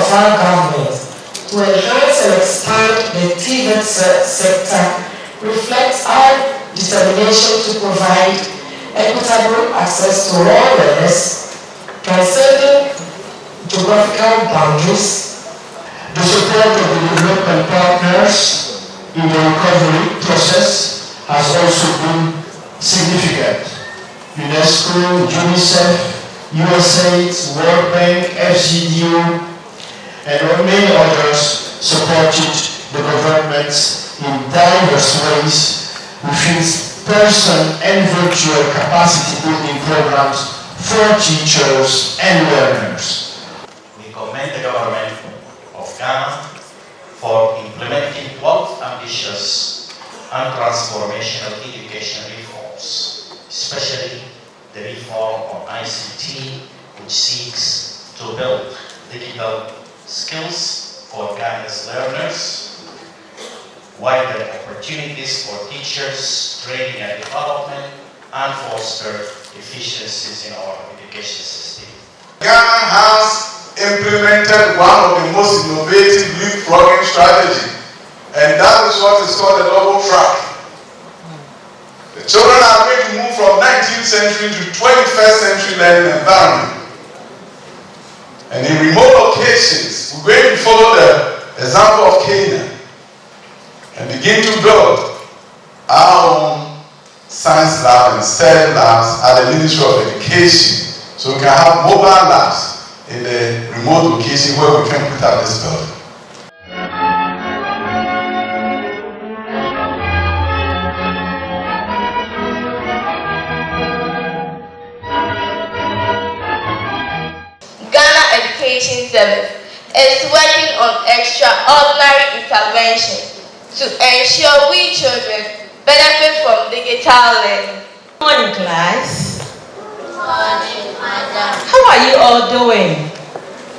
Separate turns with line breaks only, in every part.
of our government to enhance and expand the TVET sector reflects our determination to provide equitable access to all learners, transcending geographical boundaries.
The support of the development partners in the recovery process has also been significant. UNESCO, UNICEF, USAID, World Bank, FCDU, and many others supported the governments in diverse ways with its person and virtual capacity building programs for teachers and learners.
We commend the government of Ghana for implementing both ambitious and transformational education reforms, especially the reform on ICT, which seeks to build digital skills for Ghana's learners, wider opportunities for teachers, training and development, and foster efficiencies in our education system.
Ghana has implemented one of the most innovative leapfrogging strategies, and that is what is called a double track. The children are going to move from 19th century to 21st century learning environment. And in remote locations, we're going to follow the example of Kenya and begin to build our own science lab and STEM labs at the Ministry of Education, so we can have mobile labs in the remote location where we can put up this building.
Ghana Education Service is working on extraordinary intervention to ensure we children benefit from digital learning.
Good morning, class.
Good morning, madam.
How are you all doing?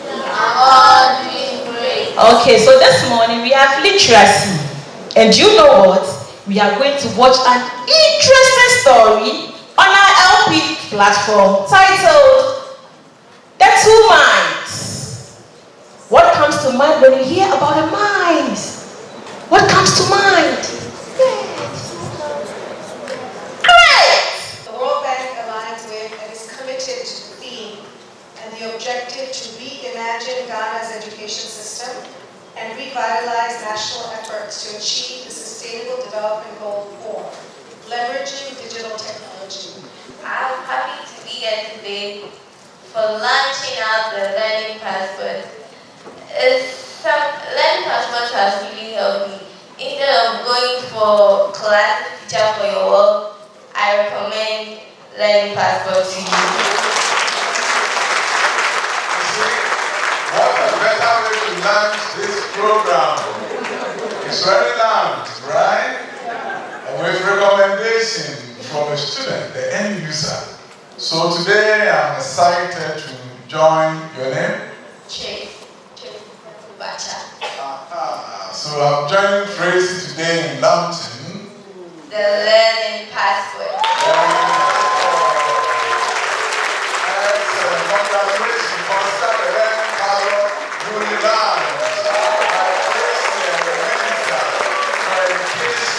We are all doing great.
Okay, so this morning we have literacy. And you know what? We are going to watch an interesting story on our LP platform titled The Two Minds. What comes to mind when you hear about a mind? What comes to mind? Great!
The World Bank aligns with and is committed to the theme and the objective to reimagine Ghana's education system and revitalize national efforts to achieve the Sustainable Development Goal 4, leveraging digital technology.
I'm happy to be here today for launching out the Learning Passport. Learning Passport has really helped me. Instead of going for class teacher for your work, I recommend Learning Passport to you.
What a better way to launch this program. It's already launched, right? And with recommendation from a student, the end user. So today I'm excited to join your name.
Chase Bacha.
So I'm joining Tracy today in London.
The Learning Passport.
Excellent. Congratulations for starting the Learning Passport newly launched by Tracy and the Minister for Education.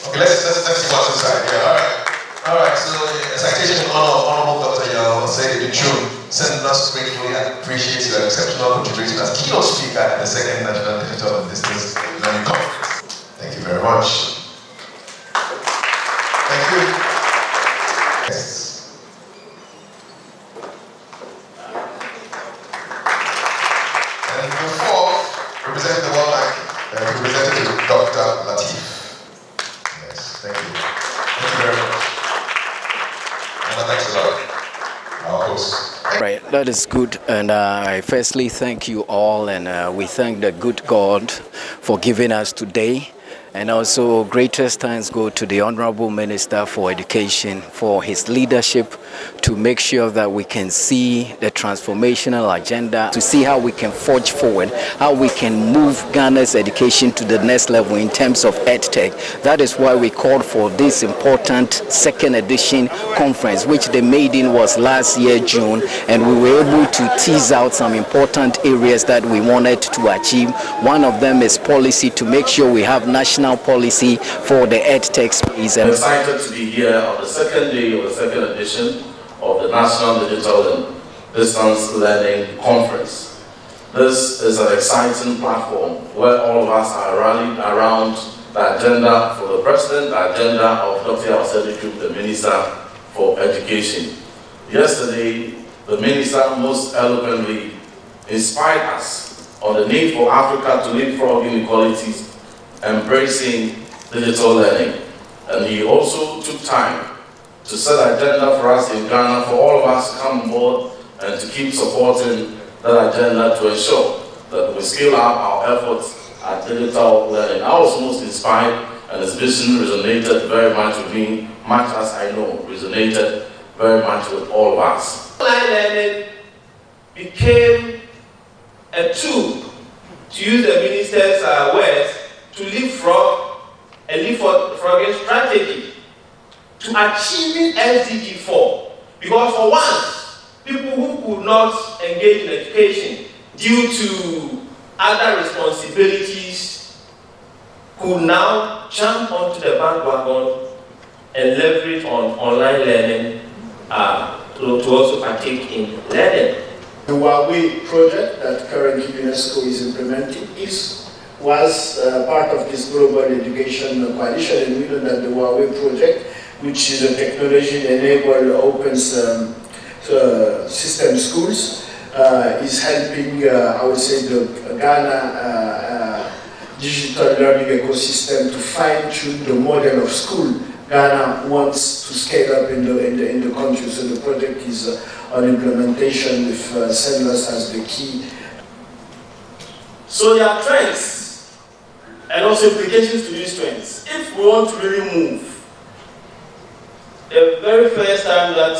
Okay, let's see what's inside. Yeah, all right. So, a citation in honor of Honorable Dr. Yao said in June, CENDLOS gratefully appreciates your exceptional contribution as keynote speaker at the second National Digital and Distance Learning Conference. Thank you very much. Thank you. Yes. And the fourth, representing the World Bank, Representative Dr. Latif. Thank you. Thank you very much. And thanks a lot, our host.
Right, that is good. And I firstly thank you all, and we thank the good God for giving us today. And also greatest thanks go to the Honorable Minister for Education for his leadership to make sure that we can see the transformational agenda, to see how we can forge forward, how we can move Ghana's education to the next level in terms of EdTech. That is why we called for this important second edition conference, which the maiden was last year, June, and we were able to tease out some important areas that we wanted to achieve. One of them is policy, to make sure we have national policy for the EdTech space.
I'm excited to be here on the second day of the second edition of the National Digital and Distance Learning Conference. This is an exciting platform where all of us are rallied around the agenda for the President, the agenda of Dr. Osediku, the Minister for Education. Yesterday, the Minister most eloquently inspired us on the need for Africa to leapfrog inequalities, embracing digital learning. And he also took time to set an agenda for us in Ghana, for all of us to come on board and to keep supporting that agenda to ensure that we scale up our efforts at digital learning. I was most inspired, and his vision resonated very much with me, much as I know resonated very much with all of us. Online learning became a tool, to use the minister's words, to leapfrog a leapfrogging strategy to achieving SDG 4. Because for once, people who could not engage in education due to other responsibilities could now jump onto the bandwagon and leverage on online learning to also partake in learning.
The Huawei project that currently UNESCO is implementing was part of this global education coalition, and we know that the Huawei project, which is a technology-enabled open system schools, is helping, I would say, the Ghana digital learning ecosystem to fine-tune the model of school Ghana wants to scale up in the country. So the project is on implementation with CENDLOS as the key.
So there are trends and also implications to these trends. If we want to really move, the very first time that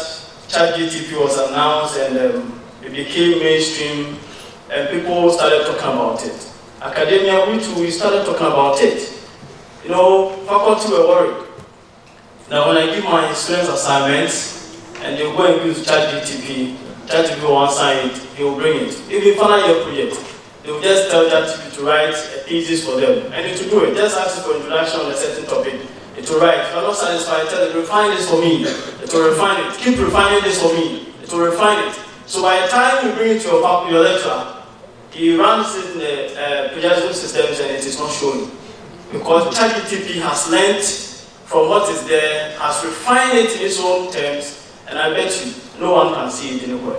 ChatGPT was announced and it became mainstream and people started talking about it. Academia, we started talking about it. You know, faculty were worried. Now when I give my students assignments and they go and use ChatGPT will answer it, he will bring it. Even final year project, they will just tell ChatGPT to write a thesis for them. And it will do it. Just ask it for introduction on a certain topic. It will write. If you are not satisfied, tell it, refine this for me. It will refine it. Keep refining this for me. It will refine it. So by the time you bring it to your lecturer, he runs it in the plagiarism systems and it is not showing. Because ChatGPT has learned from what is there, has refined it in its own terms, and I bet you no one can see it anywhere.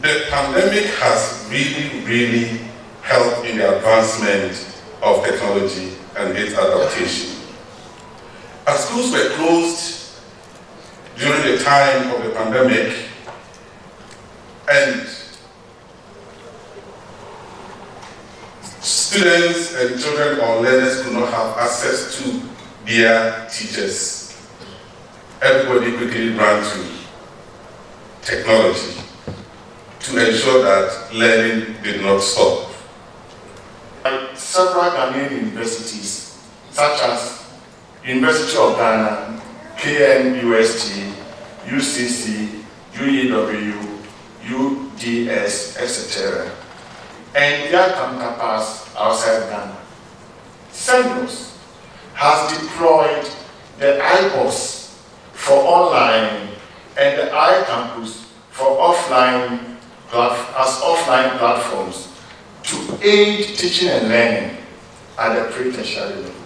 The pandemic has really helped in the advancement of technology and its adaptation. As schools were closed during the time of the pandemic, and students and children or learners could not have access to their teachers, everybody quickly ran to technology to ensure that learning did not stop.
Several Ghanaian universities, such as University of Ghana, KNUST, UCC, UEW, UDS, etc., and their counterparts outside Ghana. CENDLOS has deployed the iPods for online and the iCampus for offline platforms to aid teaching and learning at the pre-tertiary level.